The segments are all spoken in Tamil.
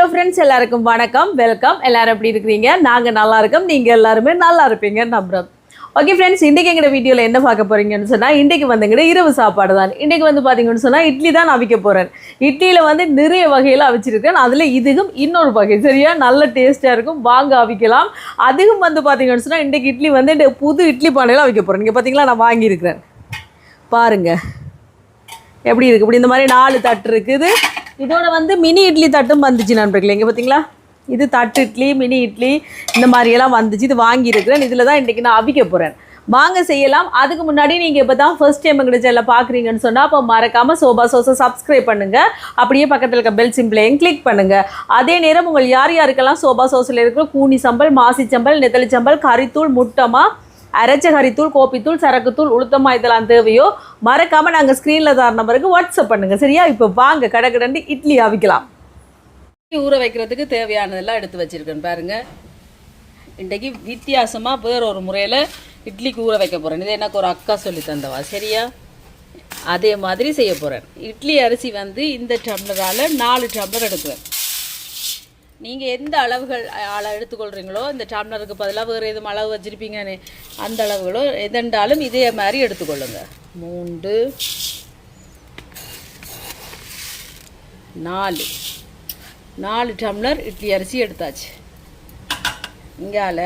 ஹலோ ஃப்ரெண்ட்ஸ், எல்லாருக்கும் வணக்கம், வெல்கம். எல்லாரும் எப்படி இருக்கிறீங்க? நாங்கள் நல்லா இருக்கோம், நீங்கள் எல்லாருமே நல்லா இருப்பீங்க நம்புறோம். ஓகே ஃப்ரெண்ட்ஸ், இன்றைக்கி எங்களோட வீடியோவில் என்ன பார்க்க போகிறீங்கன்னு சொன்னால், இன்றைக்கு வந்து எங்கள்ட இரவு சாப்பாடு தான். இன்றைக்கி வந்து பார்த்தீங்கன்னு சொன்னால் இட்லி தான் அவிக்க போகிறேன். இட்லியில் வந்து நிறைய வகையில் அவிச்சிருக்கேன். அதில் இதுவும் இன்னொரு வகை, சரியா நல்ல டேஸ்ட்டாக இருக்கும், வாங்க அவிக்கலாம். அதுவும் வந்து பார்த்தீங்கன்னு சொன்னால் இன்றைக்கி இட்லி வந்து இந்த புது இட்லி பானையில் அவிக்க போகிறேன். நீங்கள் பார்த்தீங்களா, நான் வாங்கியிருக்கிறேன் பாருங்கள் எப்படி இருக்குது. இப்படி இந்த மாதிரி 4 தட்டு இருக்குது. இதோட வந்து மினி இட்லி தட்டும் வந்துச்சு நண்பர்களே. இங்கே பார்த்தீங்களா, இது தட்டு இட்லி, மினி இட்லி இந்த மாதிரியெல்லாம் வந்துச்சு. இது வாங்கியிருக்கிறேன். இதில் தான் இன்றைக்கி நான் அவிக்க போகிறேன். வாங்க செய்யலாம். அதுக்கு முன்னாடி நீங்கள் இப்போ தான் ஃபர்ஸ்ட் டைம் எங்கள் சேனலில் பார்க்குறீங்கன்னு சொன்னால் அப்போ மறக்காமல் சோபா சோஸை சப்ஸ்கிரைப் பண்ணுங்கள். அப்படியே பக்கத்தில் இருக்க பெல் சிம்பிளையும் கிளிக் பண்ணுங்கள். அதே நேரம் உங்கள் யார் யாருக்கெல்லாம் சோபா சோஸில் இருக்கிற கூனி சம்பல், மாசி சம்பல், நெத்தலி சம்பல், கறித்தூள், முட்டமா, அரைச்ச கறித்தூள், கோப்பித்தூள், சரக்குத்தூள், உளுத்தமா இதெல்லாம் தேவையோ மறக்காமல் நாங்கள் ஸ்க்ரீனில் தர நம்பருக்கு வாட்ஸ்அப் பண்ணுங்கள், சரியா? இப்போ வாங்க கடகடண்டு இட்லி அவிக்கலாம். ஊற வைக்கிறதுக்கு தேவையானதெல்லாம் எடுத்து வச்சுருக்கேன் பாருங்கள். இன்றைக்கி வித்தியாசமாக வேற ஒரு முறையில் இட்லிக்கு ஊற வைக்க போகிறேன். இது எனக்கு ஒரு அக்கா சொல்லி தந்தவா, சரியா? அதே மாதிரி செய்ய போகிறேன். இட்லி அரிசி வந்து இந்த டம்ளரால் 4 டம்ளர் எடுக்குவேன். நீங்கள் எந்த அளவுகள் எடுத்துக்கொள்கிறீங்களோ, இந்த டம்ளருக்கு பதிலாக வேறு எதுவும் அளவு வச்சுருப்பீங்கன்னு அந்த அளவுகளோ எதென்றாலும் இதே மாதிரி எடுத்துக்கொள்ளுங்க. 3 4 டம்ளர் இட்லி அரிசி எடுத்தாச்சு. இங்கால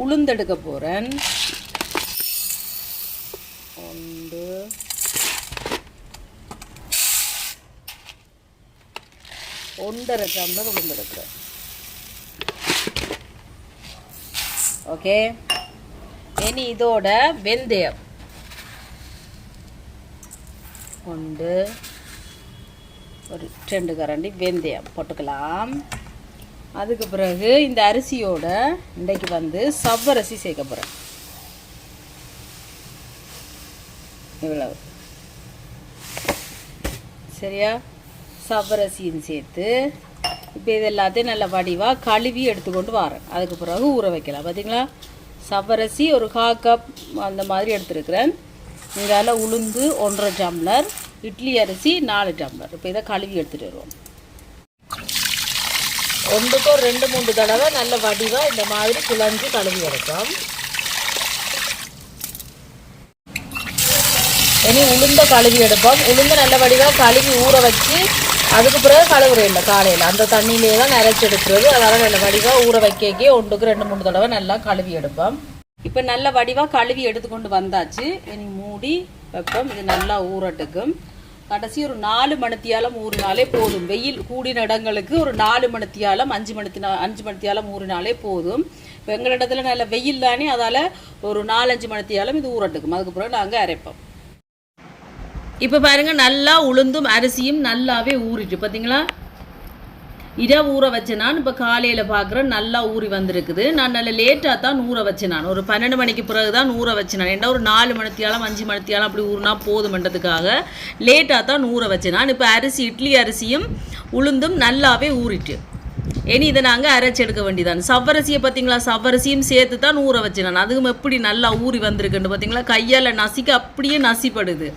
உளுந்தெடுக்க போகிறேன். 1.5 டம்ளர் உளுந்தெடுக்கிறேன். ஓகே, இனி இதோட வெந்தயம் ஒரு 2 கரண்டி வெந்தயம் போட்டுக்கலாம். அதுக்கு பிறகு இந்த அரிசியோட இன்றைக்கு வந்து சவ்வரிசி சேர்க்க போகிறேன். இவ்வளவு சரியா? சவ்வரிசியும் சேர்த்து இப்போ இது எல்லாத்தையும் நல்ல வடிவாக கழுவி எடுத்துக்கொண்டு வரேன். அதுக்கு பிறகு ஊற வைக்கலாம். பார்த்தீங்களா, சவ்வரிசி ஒரு 1/4 கப் அந்த மாதிரி எடுத்துருக்கிறேன். இங்கால உளுந்து 1.5 டம்ளர், இட்லி அரிசி 4 டம்ளர். இப்போ இதை கழுவி எடுத்துகிட்டு வருவோம். 1க்கு 2-3 தடவை நல்ல வடிவாக இந்த மாதிரி குழஞ்சு கழுவி எடுப்போம். இனி உளுந்த கழுவி எடுப்போம். உளுந்து நல்ல வடிவாக கழுவி ஊற வச்சு அதுக்கு பிறகு கழுவுறேன் இல்லை காலையில், அந்த தண்ணியிலே தான் நிறச்சி எடுக்கிறது. அதனால் நல்ல வடிவாக ஊற வைக்க 1க்கு 2-3 தடவை நல்லா கழுவி எடுப்போம். இப்போ நல்ல வடிவாக கழுவி எடுத்துக்கொண்டு வந்தாச்சு. இனி மூடி வைப்போம். இது நல்லா ஊறட்டுக்கும். கடைசி ஒரு 4 மணித்தியாலம் ஊறினாலே போதும். வெயில் கூடின இடங்களுக்கு ஒரு 4 மணித்தியாலம் 5 மணித்தியாலம் ஊறினாலே போதும். இப்போ எங்களிடத்துல நல்ல வெயில் தானே, அதால் ஒரு 4-5 மணித்தியாலம் இது ஊறட்டுக்கும். அதுக்கு பிறகு நாங்கள் அரைப்போம். இப்போ பாருங்கள், நல்லா உளுந்தும் அரிசியும் நல்லாவே ஊறிட்டு பார்த்தீங்களா. இரவு ஊற வச்சேன் நான். இப்போ காலையில் பார்க்குறேன் நல்லா ஊறி வந்திருக்குது. நான் நல்ல லேட்டாக தான் ஊற வச்சேன். நான் ஒரு 12 மணிக்கு பிறகு தான் ஊற வச்சேன். நான் ஏன்னா ஒரு 4 மணித்தியாலம் 5 மணித்தியாலம் அப்படி ஊறினா போதுமன்றதுக்காக லேட்டாக தான் ஊற வச்சேன் நான். இப்போ அரிசி, இட்லி அரிசியும் உளுந்தும் நல்லாவே ஊறிட்டு இனி இதை நாங்கள் அரைச்சி எடுக்க வேண்டியதான். சவ்வரிசியை பார்த்தீங்களா, சவ்வரிசியும் சேர்த்து தான் ஊற வச்சேன் நான். அதுவும் எப்படி நல்லா ஊறி வந்திருக்குன்னு பார்த்தீங்களா, கையால் நசிக்க அப்படியே நசிப்படுது.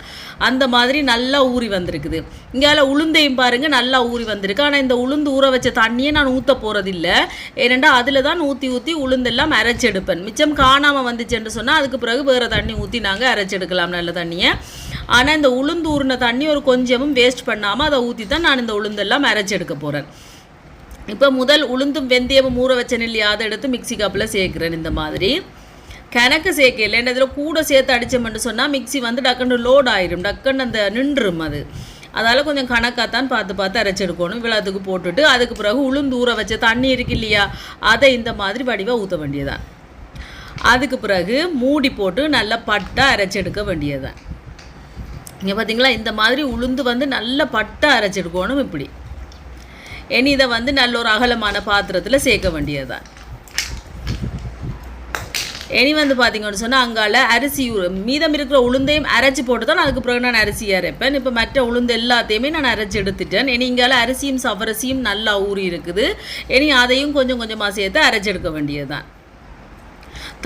அந்த மாதிரி நல்லா ஊறி வந்திருக்குது. இங்கால உளுந்தையும் பாருங்கள் நல்லா ஊறி வந்திருக்கு. ஆனால் இந்த உளுந்து ஊற வச்ச தண்ணியை நான் ஊற்ற போகிறதில்லை. ஏனெண்டா அதில் தான் ஊற்றி உளுந்தெல்லாம் அரைச்சி எடுப்பேன். மிச்சம் காணாமல் வந்துச்சுன்னு சொன்னால் அதுக்கு பிறகு வேறு தண்ணி ஊற்றி நாங்கள் அரைச்சி எடுக்கலாம், நல்ல தண்ணியை. ஆனால் இந்த உளுந்து ஊறின தண்ணி ஒரு கொஞ்சமும் வேஸ்ட் பண்ணாமல் அதை ஊற்றி தான் நான் இந்த உளுந்தெல்லாம் அரைச்சி எடுக்க போகிறேன். இப்போ முதல் உளுந்தும் வெந்தயமும் ஊற வச்சேன் இல்லையா, அதை எடுத்து மிக்சி கப்பில் சேர்க்குறேன். இந்த மாதிரி கணக்கு சேர்க்க இல்லை, ஏன்னா இதில் கூட சேர்த்து அடித்தோம்னு சொன்னால் மிக்சி வந்து டக்குன்னு லோட் ஆயிடும், டக்குன்னு அந்த நின்றும் அது. அதால் கொஞ்சம் கணக்காகத்தான் பார்த்து அரைச்செடுக்கணும். விழாத்துக்கு போட்டுட்டு அதுக்கு பிறகு உளுந்து ஊற வச்ச தண்ணி இருக்கு இல்லையா, அதை இந்த மாதிரி வடிவாக ஊற்ற வேண்டியதான். அதுக்கு பிறகு மூடி போட்டு நல்லா பட்டாக அரைச்செடுக்க வேண்டியதான். இங்கே பார்த்தீங்களா, இந்த மாதிரி உளுந்து வந்து நல்லா பட்டாக அரைச்செடுக்கணும். இப்படி இனி இதை வந்து நல்ல ஒரு அகலமான பாத்திரத்தில் சேர்க்க வேண்டியதுதான். இனி வந்து பார்த்தீங்கன்னு சொன்னால் அங்கால அரிசி மீதம் இருக்கிற உளுந்தையும் அரைச்சி போட்டு தான் அதுக்கு பிறகு நான் அரிசி அரைப்பேன். இப்போ மற்ற உளுந்து எல்லாத்தையுமே நான் அரைச்சி எடுத்துட்டேன். இனி இங்கால அரிசியும் சவ்வரிசியும் நல்லா ஊறி இருக்குது. இனி அதையும் கொஞ்சம் கொஞ்சமாக சேர்த்து அரைச்சி எடுக்க வேண்டியதுதான்.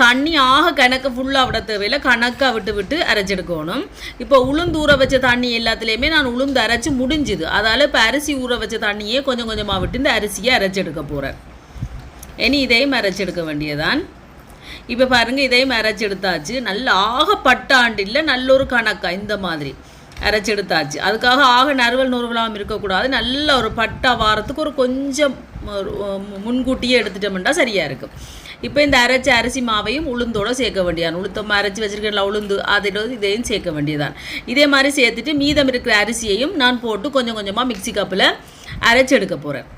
தண்ணி ஆக கணக்கு ஃபுல்லாக விட தேவையில்லை, கணக்காக விட்டு விட்டு அரைச்செடுக்கணும். இப்போ உளுந்து ஊற வச்ச தண்ணி எல்லாத்துலேயுமே நான் உளுந்து அரைச்சி முடிஞ்சுது. அதால் இப்போ அரிசி ஊற வச்ச தண்ணியே கொஞ்சம் கொஞ்சமாக விட்டு இந்த அரிசியை அரைச்செடுக்க போகிறேன். இனி இதையும் அரைச்செடுக்க வேண்டியதான். இப்போ பாருங்கள், இதையும் அரைச்செடுத்தாச்சு. நல்ல ஆக பட்டாண்டு இல்லை, நல்ல ஒரு கணக்காக இந்த மாதிரி அரைச்செடுத்தாச்சு. அதுக்காக ஆக நறுவலாகவும் இருக்கக்கூடாது. நல்ல ஒரு பட்டா வாரத்துக்கு ஒரு கொஞ்சம் முன்கூட்டியே எடுத்துட்டோம்னா சரியாக இருக்கும். இப்போ இந்த அரைச்ச அரிசி மாவையும் உளுந்தோடு சேர்க்க வேண்டியதான். உளுத்தமாக அரைச்சி வச்சுருக்கேன்ல உளுந்து, அதோட இதையும் சேர்க்க வேண்டியதான். இதே மாதிரி சேர்த்துட்டு மீதம் இருக்கிற அரிசியையும் நான் போட்டு கொஞ்சம் கொஞ்சமாக மிக்சி கப்பில் அரைச்சி எடுக்க போகிறேன்.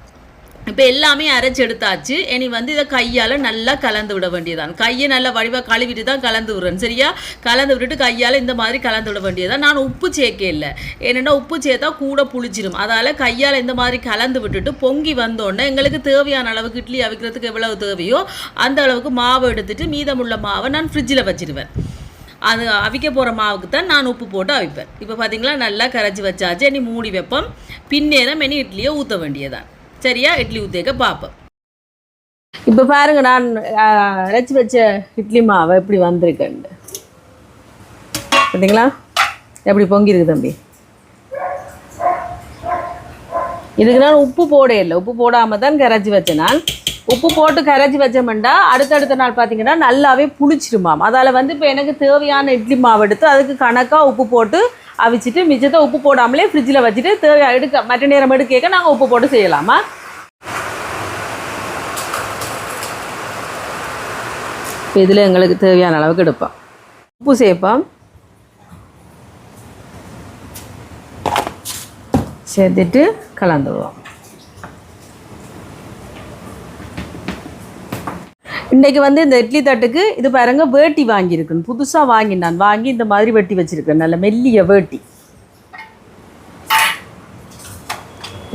இப்போ எல்லாமே அரைச்சி எடுத்தாச்சு. இனி வந்து இதை கையால் நல்லா கலந்து விட வேண்டியதான். கையை நல்லா வடிவாக கழுவிட்டு தான் கலந்து விடுறேன். சரியா? கலந்து விட்டுட்டு கையால் இந்த மாதிரி கலந்து விட வேண்டியதான். நான் உப்பு சேர்க்க இல்லை, ஏன்னா உப்பு சேர்த்தா கூட புளிச்சிடும். அதால் கையால் இந்த மாதிரி கலந்து விட்டுட்டு பொங்கி வந்தோடனே எங்களுக்கு தேவையான அளவுக்கு இட்லி அவிக்கிறதுக்கு எவ்வளவு தேவையோ அந்த அளவுக்கு மாவை எடுத்துட்டு மீதமுள்ள மாவை நான் ஃப்ரிட்ஜில் வச்சுருவேன். அது அவிக்க போகிற மாவுக்கு தான் நான் உப்பு போட்டு அவிப்பேன். இப்போ பார்த்தீங்களா, நல்லா கரைச்சி வச்சாச்சு. இனி மூடி வைப்போம். பின்னேரம் இனி இட்லியை ஊற்ற வேண்டியதான். சரியா? இட்லி ஊற்றிக்க பார்ப்போம். இப்போ பாருங்க, நான் அரைச்சி வச்ச இட்லி மாவை எப்படி வந்திருக்கேன்னு பார்த்தீங்களா? எப்படி பொங்கிருக்கு தம்பி. இதுக்கு நான் உப்பு போட இல்லை, உப்பு போடாமல் தான் கரைச்சி வச்சேன். நான் உப்பு போட்டு கரைச்சி வச்சோம்னா அடுத்தடுத்த நாள் பார்த்தீங்கன்னா நல்லாவே புளிச்சிருமாம். அதால் வந்து இப்போ எனக்கு தேவையான இட்லி மாவு எடுத்து அதுக்கு கணக்காக உப்பு போட்டு அவிச்சிட்டு மிச்சத்தை உப்பு போடாமலே ஃப்ரிட்ஜில் வச்சுட்டு எடுக்க மற்ற நேரம் எடுக்க நாங்கள் உப்பு போட்டு செய்யலாமா? இதில் எங்களுக்கு தேவையான அளவுக்கு எடுப்போம். உப்பு சேர்ப்போம். சேர்த்துட்டு கலந்துடுவோம். இன்றைக்கி வந்து இந்த இட்லி தட்டுக்கு இது பாருங்க வேட்டி வாங்கியிருக்கேன். புதுசாக நான் வாங்கி இந்த மாதிரி வெட்டி வச்சுருக்கேன். நல்ல மெல்லிய வேட்டி.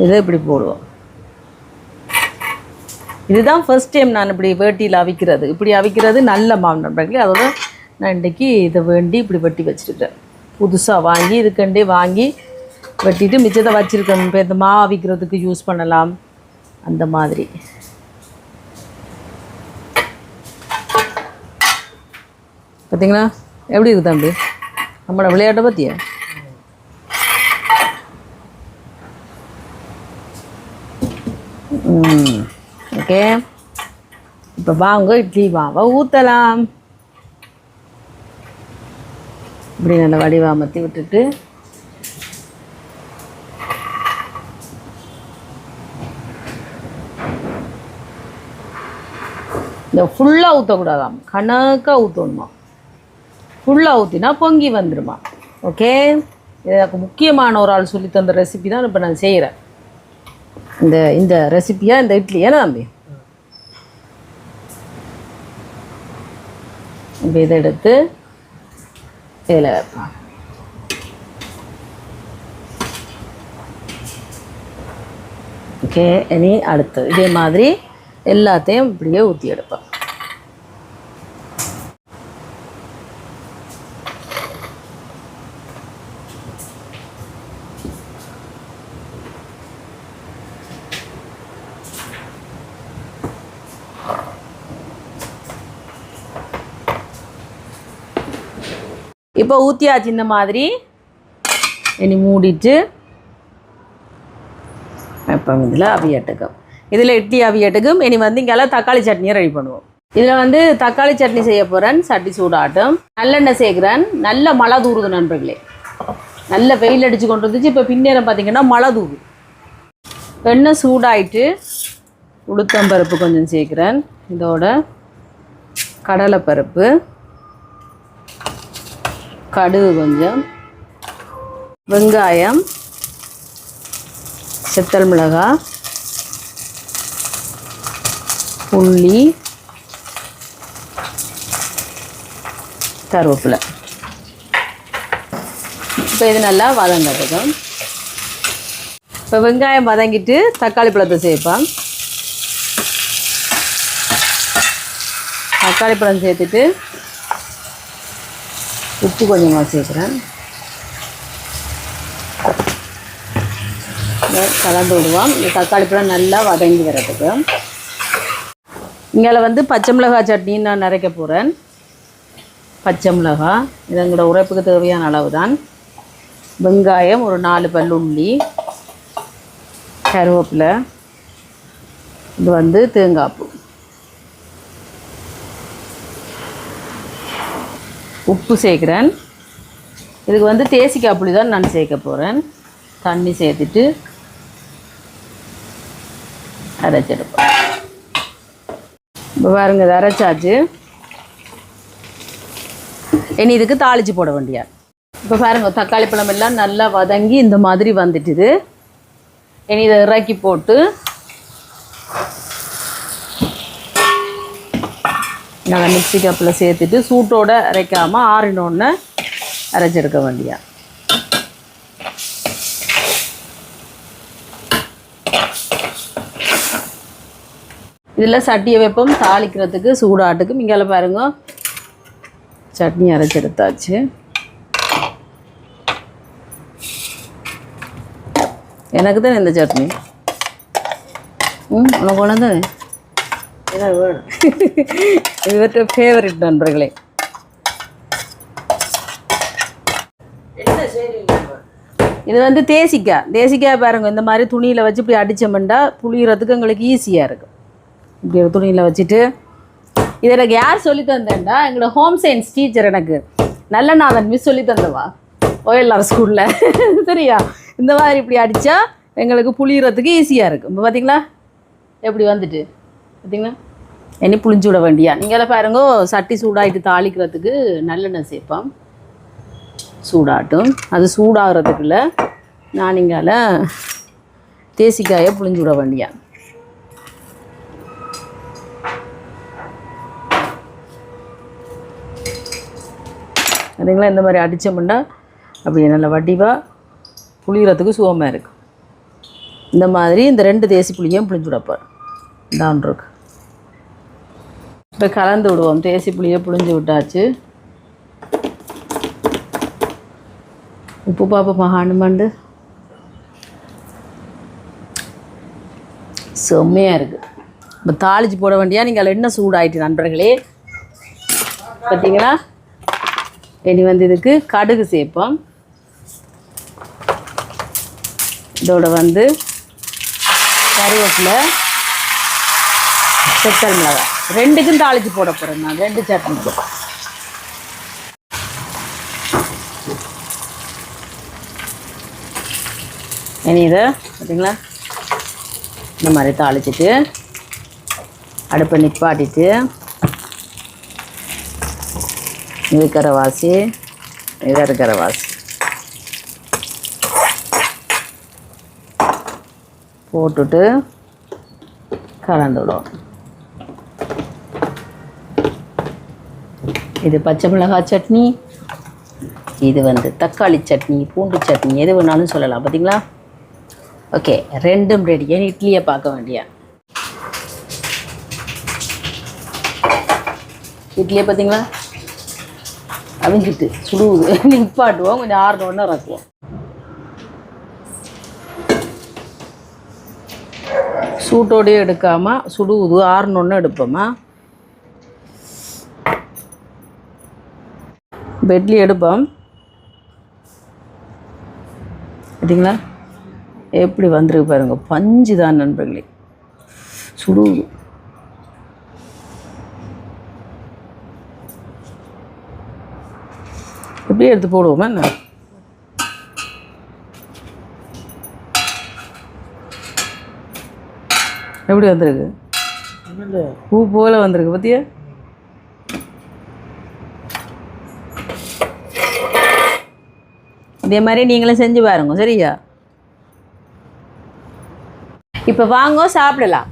இதை இப்படி போடுவோம். இதுதான் ஃபர்ஸ்ட் டைம் நான் இப்படி வேட்டியில் அவிக்கிறது. இப்படி அவிக்கிறது நல்ல மாவு நண்பர்களே. அதோட நான் இன்றைக்கி இதை வேண்டி இப்படி வெட்டி வச்சுருக்கேன். புதுசாக வாங்கி இதுக்கண்டே வாங்கி வெட்டிட்டு மிச்சத்தை வச்சுருக்கேன். இப்போ இந்த மாவு அவிக்கிறதுக்கு யூஸ் பண்ணலாம் அந்த மாதிரி. பார்த்தீங்களா எப்படி இருக்குது தம்பி நம்மளோட விளையாட்டை பற்றியா? ஓகே, இப்போ வாங்க இட்லி மாவை ஊற்றலாம். இப்படி நல்ல வடிவாமத்தி விட்டுட்டு இந்த ஃபுல்லாக ஊற்றக்கூடாதாம், கணக்காக ஊற்றணுமா. ஃபுல்லாக ஊற்றினா பொங்கி வந்துடுமா. ஓகே, எனக்கு முக்கியமான ஒரு ஆள் சொல்லி தந்த ரெசிபி தான் இப்போ நான் செய்கிறேன். இந்த ரெசிப்பியாக இந்த இட்லி ஏன்னா தம்பி இப்போ இதை எடுத்து இதில் வைப்பேன். ஓகே, இனி அடுத்து இதே மாதிரி எல்லாத்தையும் இப்படியே ஊற்றி எடுப்பேன். இப்போ ஊற்றியாச்சு இந்த மாதிரி. இனி மூடிட்டு இப்போ இதில் அவியட்டுக்கும், இதில் இட்லி அவியட்டுக்கும். இனி வந்து இங்கெல்லாம் தக்காளி சட்னியை ரெடி பண்ணுவோம். இதில் வந்து தக்காளி சட்னி செய்ய போகிறேன். சட்டி சூடாட்டும், நல்லெண்ணெய் சேர்க்குறேன். நல்ல மழை தூருது நண்பர்களே. நல்ல வெயில் அடித்து கொண்டு வந்துச்சு. இப்போ பின்னேரம் பார்த்திங்கன்னா மழை தூரு. எண்ணெய் சூடாயிட்டு உளுத்தம்பருப்பு கொஞ்சம் சேர்க்குறேன். இதோட கடலைப்பருப்பு, கடுகு கொஞ்சம், வெங்காயம், செத்தல் மிளகாய், உள்ளி, கருவேப்பிலை. இப்போ இது நல்லா வதங்கட்டும். இப்போ வெங்காயம் வதங்கிட்டு தக்காளி பழத்தை சேர்ப்பேன். தக்காளி பழம் சேர்த்துட்டு உப்பு கொஞ்சமாக சேர்க்குறேன். கலந்து விடுவோம். இந்த தக்காளி பழம் நல்லா வதங்கி வரதுக்கு. இங்கே வந்து பச்சை மிளகாய் சட்னின்னு நான் அரைக்க போகிறேன். பச்சை மிளகாய் இது எங்களோட உரைப்புக்கு தேவையான அளவு தான். வெங்காயம் ஒரு 4 பல்லுள்ளி, கருவேப்பிலை, இது வந்து தேங்காய்ப்பூ, உப்பு சேர்க்குறேன். இதுக்கு வந்து தேசிக்காய் புளி தான் நான் சேர்க்க போகிறேன். தண்ணி சேர்த்துட்டு அரைச்செடுப்பேன். இப்போ பாருங்க, இது அரைச்சாச்சு. இனி இதுக்கு தாளித்து போட வேண்டியா. இப்போ பாருங்க, தக்காளி பழம் எல்லாம் நல்லா வதங்கி இந்த மாதிரி வந்துட்டுது. இனி இதை இறக்கி போட்டு நாங்கள் மிக்ஸி கப்பில் சேர்த்துட்டு சூட்டோடு அரைக்காமல் ஆறினோன்னு அரைச்செடுக்க வேண்டியா. இதில் சட்டியை வைப்போம் தாளிக்கிறதுக்கு சூடாட்டுக்கு. இங்கால பாருங்க, சட்னி அரைச்செடுத்தாச்சு. எனக்கு தான் இந்த சட்னி உனக்கு ஒன்று தானே வேணும். இவற்ற ஃபேவரட் நண்பர்களே. இது வந்து தேசிக்காய் பாருங்க, இந்த மாதிரி துணியில் வச்சு இப்படி அடித்தோம்னா புளியறதுக்கு எங்களுக்கு ஈஸியாக இருக்கும். இப்படி ஒரு துணியில் வச்சுட்டு இது எனக்கு யார் சொல்லி தந்தேன்டா, எங்களோட ஹோம் சயின்ஸ் டீச்சர் எனக்கு நல்லநாதன் மிஸ் சொல்லி தந்தவா OLR ஸ்கூலில். சரியா, இந்த மாதிரி இப்படி அடித்தா எங்களுக்கு புளியறதுக்கு ஈஸியாக இருக்கும். இப்போ பார்த்தீங்களா எப்படி வந்துட்டு பார்த்தீங்களா. இனி புளிஞ்சு விட வேண்டியா. நீங்களாம் பாருங்க, சட்டி சூடாகிட்டு தாளிக்கிறதுக்கு நல்லெண்ணெய் சேர்ப்போம். சூடாட்டும், அது சூடாகிறதுக்குள்ள நான் இங்கால தேசிக்காயை புளிஞ்சு விட வேண்டியா. அதுங்களா இந்த மாதிரி அடித்தோம்னா அப்படி நல்ல வடிவாக புளியறதுக்கு சுகமாக இருக்கும். இந்த மாதிரி இந்த 2 தேசி புளியும் புளிஞ்சு விடப்போம் தான் இருக்கு. இப்போ கலந்து விடுவோம். தேசி புளியை புளிஞ்சு விட்டாச்சு. உப்பு பாப்பா ஹானுமாண்டு செம்மையாக இருக்குது. இப்போ தாளித்து போட வேண்டியா. நீங்கள் அதில் எண்ணெய் சூடாயிட்டு நண்பர்களே பார்த்தீங்களா. இனி வந்து இதுக்கு கடுகு சேர்ப்போம். இதோட வந்து கருவேப்பிலை, செத்தல் மிளகாய், 2க்கும் தாளித்து போட போகிறேன் நான். 2 சட்னி. இனி இதை பார்த்தீங்களா இந்த மாதிரி தாளிச்சிட்டு அடுப்பை நிப்பாட்டிட்டு இருக்கிறவாசி போட்டுட்டு கலந்து விடுவோம். இது பச்சை மிளகாய் சட்னி, இது வந்து தக்காளி சட்னி, பூண்டு சட்னி, எது வேணாலும் சொல்லலாம். பார்த்தீங்களா. ஓகே, 2ம் ரெடி. ஏன் இட்லியை பார்க்க வேண்டியா. இட்லியை பார்த்தீங்களா அவிஞ்சிட்டு சுடுவுது. நிப்பாட்டுவோம், கொஞ்சம் ஆறுனோன்னு இறக்குவோம். சூட்டோடையே எடுக்காமல் சுடுவுது ஆறுனோன்னு எடுப்போமா. இட்லி எடுப்போம். பார்த்தீங்களா எப்படி வந்துருக்கு பாருங்க. பஞ்சு தான் நண்பர்களே, சுடுவுது. எப்படியே எடுத்து போடுவோமா என்ன. எப்படி வந்திருக்கு, பூ போல வந்திருக்கு பார்த்தியா. இதே மாதிரி நீங்களும் செஞ்சு பாருங்க சரியா. இப்போ வாங்க சாப்பிடலாம்.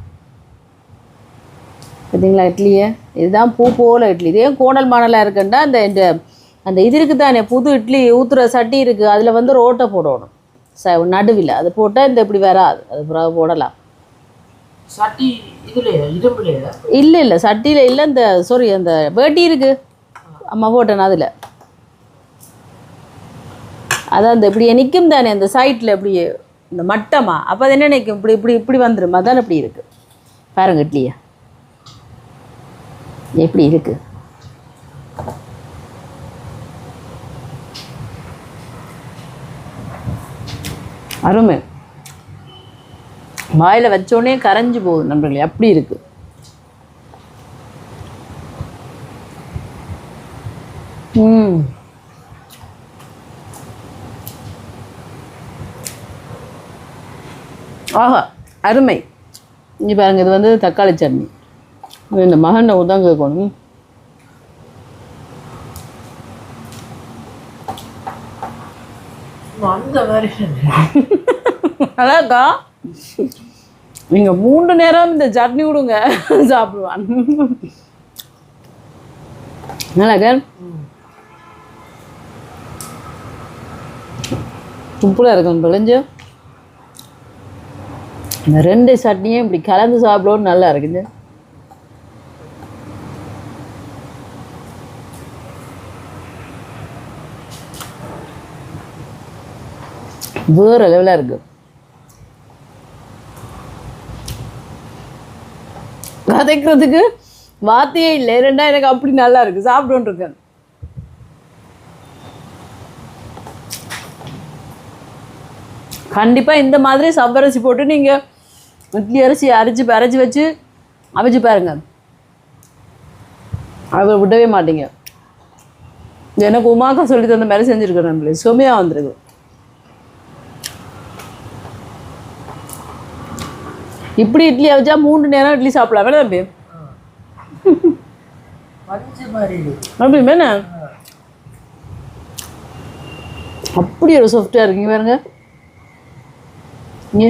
பார்த்தீங்களா இட்லியை, இதுதான் பூ போல் இட்லி. இதே கோணல் மாடலாக இருக்குன்னா அந்த இது இருக்குது தானே, புது இட்லி ஊற்றுற சட்டி இருக்குது, அதில் வந்து ரோட்டை போடணும் நடுவில். அது போட்டால் இந்த இப்படி வராது, அது பிறகு போடலாம். சட்டி இதுலையா இரும்புலையா? இல்லை சட்டியில் இல்லை, இந்த சாரி அந்த வேட்டி இருக்குது அம்மா போட்டேன் அதில். அதான் இந்த இப்படி நிற்கும் தானே அந்த சைட்டில் இப்படி இந்த மட்டமாக, அப்போ அது என்ன நிற்கும் இப்படி இப்படி இப்படி வந்துடும். அதான் இப்படி இருக்குது பாருங்க இட்லியை. எப்படி இருக்கு? அருமை. வாயில் வச்சோடனே கரைஞ்சி போகுது நண்பர்களே, அப்படி இருக்கு. ஆஹா, அருமை. இங்கே பாருங்க, இது வந்து தக்காளி சட்னி. இந்த மகனை தான் கேட்கணும். அந்த மாதிரி அதாக்கா, நீங்கள் 3 நேரம் இந்த சட்னி விடுங்க சாப்பிடுவான். நல்லாக்கா, சூப்பராக இருக்கும் பிழைஞ்சு. இந்த 2 சட்னியும் இப்படி கலந்து சாப்பிடவும் நல்லா இருக்குது. வேற லெவலாக இருக்கு. கதைக்கிறதுக்கு வார்த்தையே இல்லை. 2 எனக்கு அப்படி நல்லா இருக்கு, சாப்பிடுன்னு இருக்கேன். கண்டிப்பாக இந்த மாதிரி சவ்வரிசி போட்டு நீங்கள் இட்லி அரிசி அரைச்சி வச்சு அவிச்சு பாருங்க, அதை விடவே மாட்டீங்க. எனக்கு உமாக்கா சொல்லி தந்த மாதிரி செஞ்சுருக்கேன் நம்மளே, சுமையாக வந்துருக்கு. இப்படி இட்லி அவிச்சா 3 நேரம் இட்லி சாப்பிடலாம் வேணா தம்பி? அப்படி வேணா? அப்படி ஒரு சாஃப்டாக இருக்குங்க பாருங்க. இங்கே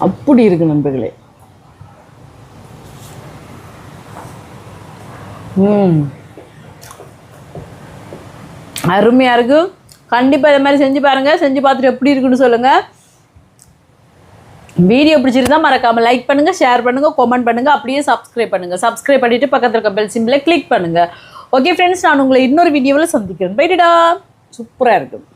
அப்படி இருக்கு நண்பர்களே. அருமையாக இருக்கும். கண்டிப்பாக இதை மாதிரி செஞ்சு பாருங்கள். செஞ்சு பார்த்துட்டு எப்படி இருக்குன்னு சொல்லுங்கள். வீடியோ பிடிச்சிருந்தா மறக்காமல் லைக் பண்ணுங்கள், ஷேர் பண்ணுங்கள், கமெண்ட் பண்ணுங்கள், அப்படியே சப்ஸ்கிரைப் பண்ணுங்கள். சப்ஸ்கிரைப் பண்ணிவிட்டு பக்கத்தில் இருக்க பெல் சிம்பிளை கிளிக் பண்ணுங்கள். ஓகே ஃப்ரெண்ட்ஸ், நான் உங்களை இன்னொரு வீடியோவில் சந்திக்கிறேன். பைடா. சூப்பராக இருக்கும்.